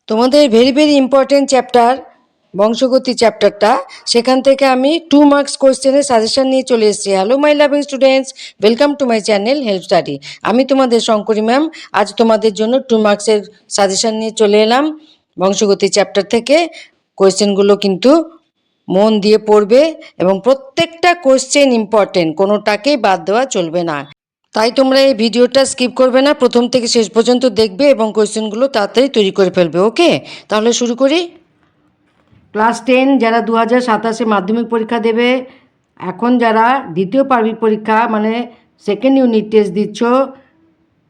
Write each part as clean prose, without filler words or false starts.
তোমাদের very very important chapter বংশগতি চ্যাপ্টারটা, সেখান থেকে আমি 2 মার্কস কোয়েশ্চেনের সাজেশন নিয়ে চলে এসেছি। Hello my loving students, welcome to my channel help study. আমি তোমাদের শঙ্করী ম্যাম আজ তোমাদের জন্য 2 মার্কসের সাজেশন নিয়ে চলে এলাম বংশগতি চ্যাপ্টার থেকে। কোয়েশ্চেনগুলো কিন্তু মন দিয়ে পড়বে এবং প্রত্যেকটা কোয়েশ্চেন ইম্পর্টেন্ট, কোনোটাকেই বাদ দেওয়া চলবে না। তাই তোমরা এই ভিডিওটা স্কিপ করবে না, প্রথম থেকে শেষ পর্যন্ত দেখবে এবং কোয়েশ্চেনগুলো তাড়াতাড়ি তৈরি করে ফেলবে। ওকে, তাহলে শুরু করি। ক্লাস 10 যারা 2027 মাধ্যমিক পরীক্ষা দেবে, এখন যারা দ্বিতীয় পার্বিক পরীক্ষা মানে সেকেন্ড ইউনিট টেস্ট দিচ্ছ,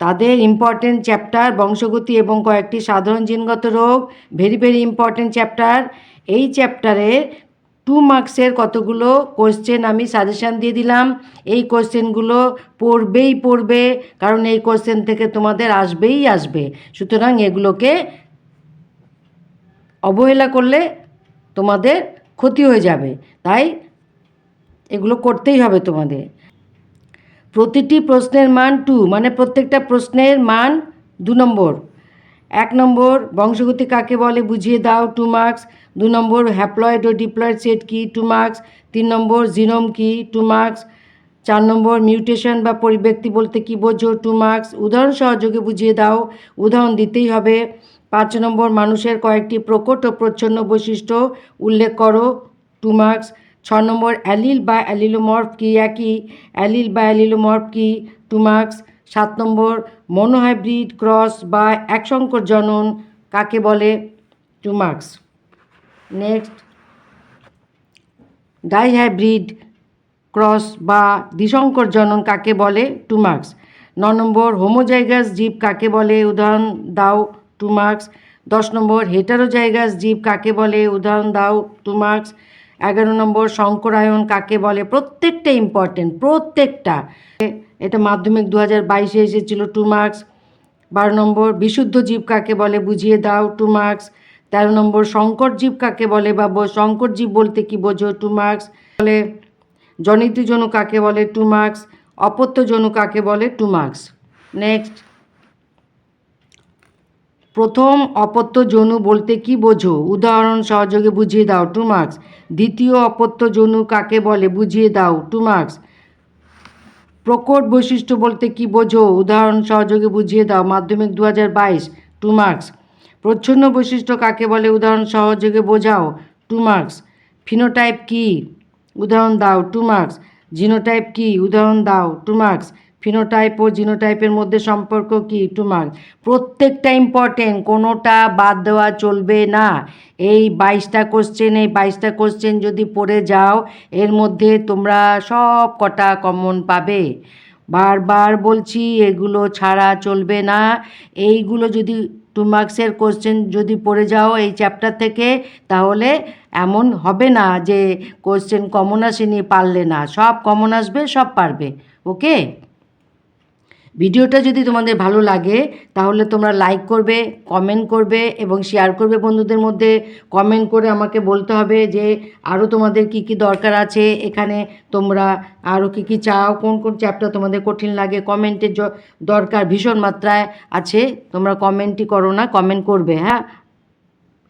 তাদের ইম্পর্টেন্ট চ্যাপ্টার বংশগতি এবং কয়েকটি সাধারণ জিনগত রোগ, ভেরি ভেরি ইম্পর্টেন্ট চ্যাপ্টার। এই চ্যাপ্টারে 2 মার্কসের কতগুলো কোয়েশ্চেন আমি সাজেশান দিয়ে দিলাম। এই কোয়েশ্চেনগুলো পড়বে, কারণ এই কোয়েশ্চেন থেকে তোমাদের আসবে। সুতরাং এগুলোকে অবহেলা করলে তোমাদের ক্ষতি হয়ে যাবে, তাই এগুলো করতেই হবে তোমাদের। প্রতিটি প্রশ্নের মান 2, মানে প্রত্যেকটা প্রশ্নের মান 2 নম্বর। 1 নম্বর বংশগতি কাকে বলে বুঝিয়ে দাও, 2 মার্কস। 2 নম্বর হ্যাপ্লয়েড ও ডিপ্লয়েড সেট কি, 2 মার্কস। 3 নম্বর জিনোম কি, 2 মার্কস। 4 নম্বর মিউটেশন বা পরিব্যক্তি বলতে কি বোঝো, 2 মার্কস। উদাহরণ সহযোগে বুঝিয়ে দাও, উদাহরণ দিতেই হবে। 5 নম্বর মানুষের কয়েকটি প্রকট ও প্রচ্ছন্ন বৈশিষ্ট্য উল্লেখ করো, 2 মার্কস। 6 নম্বর অ্যালিল বা অ্যালিলোমর্ফ কি, একই অ্যালিল বা অ্যালিলোমর্ফ কি, 2 মার্কস। 7 নম্বর মনোহাইব্রিড ক্রস বা একসংকর জনন কাকে বলে, 2 মার্কস। নেক্সট ডাইহাইব্রিড ক্রস বা দ্বিসংকর জনন কাকে বলে, 2 মার্কস। 9 নম্বর হোমোজাইগাস জীব কাকে বলে, উদাহরণ দাও, 2 মার্কস। 10 নম্বর হেটারোজাইগাস জীব কাকে বলে, উদাহরণ দাও, 2 মার্কস। 11 নম্বর সংকরায়ন কাকে বলে, প্রত্যেকটা ইম্পর্টেন্ট, প্রত্যেকটা। এটা মাধ্যমিক 2022-এ এসেছিল, 2 মার্কস। 12 নম্বর বিশুদ্ধ জীব কাকে বলে বুঝিয়ে দাও, 2 মার্কস। 13 নম্বর সংকর জীব কাকে বলে বা সংকর জীব বলতে কি বোঝো, 2 মার্কস। বলে জনিত জনু কাকে বলে, 2 মার্কস। অপত্য জনু কাকে বলে, 2 মার্কস। নেক্সট প্রথম অপত্য জনু বলতে কি বোঝো, উদাহরণ সহযোগে বুঝিয়ে দাও, 2 মার্কস। দ্বিতীয় অপত্য জনু কাকে বলে বুঝিয়ে দাও, 2 মার্কস। প্রকট বৈশিষ্ট্য বলতে কি বোঝো, উদাহরণ সহযোগে বুঝিয়ে দাও, মাধ্যমিক 2022, 2 মার্কস। প্রচ্ছন্ন বৈশিষ্ট্য কাকে বলে, উদাহরণ সহযোগে বোঝাও, 2 মার্কস। ফিনোটাইপ কি, উদাহরণ দাও, 2 মার্কস। জিনোটাইপ কি, উদাহরণ দাও, 2 মার্কস। ফিনোটাইপ ও জিনোটাইপের মধ্যে সম্পর্ক কি, 2 মার্কস। প্রত্যেকটা ইম্পর্টেন্ট, কোনোটা বাদ দেওয়া চলবে না। এই 22টা কোশ্চেন যদি পড়ে যাও, এর মধ্যে তোমরা সব কটা কমন পাবে। বারবার বলছি, এগুলো ছাড়া চলবে না। এইগুলো যদি 2 মার্কসের কোশ্চেন যদি পড়ে যাও এই চ্যাপ্টার থেকে, তাহলে এমন হবে না যে কোশ্চেন কমন আসেনি পারলে না, সব কমন আসবে, সব পারবে। ওকে, ভিডিওটা যদি তোমাদের ভালো লাগে তাহলে তোমরা লাইক করবে, কমেন্ট করবে এবং শেয়ার করবে বন্ধুদের মধ্যে। কমেন্ট করে আমাকে বলতে হবে যে আরও তোমাদের কি কি দরকার আছে, এখানে তোমরা আরও কি কি চাও, কোন কোন চ্যাপ্টার তোমাদের কঠিন লাগে। কমেন্টের দরকার ভীষণ মাত্রায় আছে, তোমরা কমেন্টই করো না, কমেন্ট করবে। হ্যাঁ,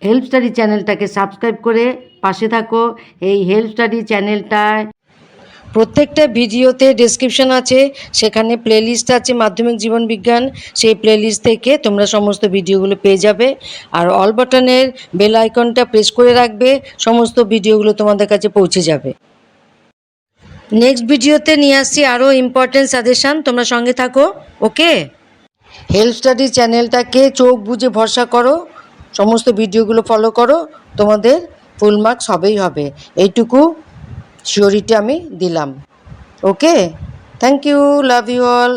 হেল্প স্টাডি চ্যানেলটাকে সাবস্ক্রাইব করে পাশে থাকো। এই হেল্প স্টাডি চ্যানেলটায় প্রত্যেকটা ভিডিওতে ডেসক্রিপশন আছে, সেখানে প্লেলিস্ট আছে মাধ্যমিক জীবন বিজ্ঞান, সেই প্লেলিস্ট থেকে তোমরা সমস্ত ভিডিওগুলো পেয়ে যাবে। আর অল বাটনের বেল আইকনটা প্রেস করে রাখবে, সমস্ত ভিডিওগুলো তোমাদের কাছে পৌঁছে যাবে। নেক্সট ভিডিওতে নিয়ে আসছি আরও ইম্পর্টেন্ট সাজেশান, তোমরা সঙ্গে থাকো। ওকে, হেল্প স্টাডি চ্যানেলটাকে চোখ বুজে ভরসা করো, সমস্ত ভিডিওগুলো ফলো করো, তোমাদের ফুল মার্কস হবেই হবে, এইটুকু শিওরিটি আমি দিলাম। Okay, thank you, love you all.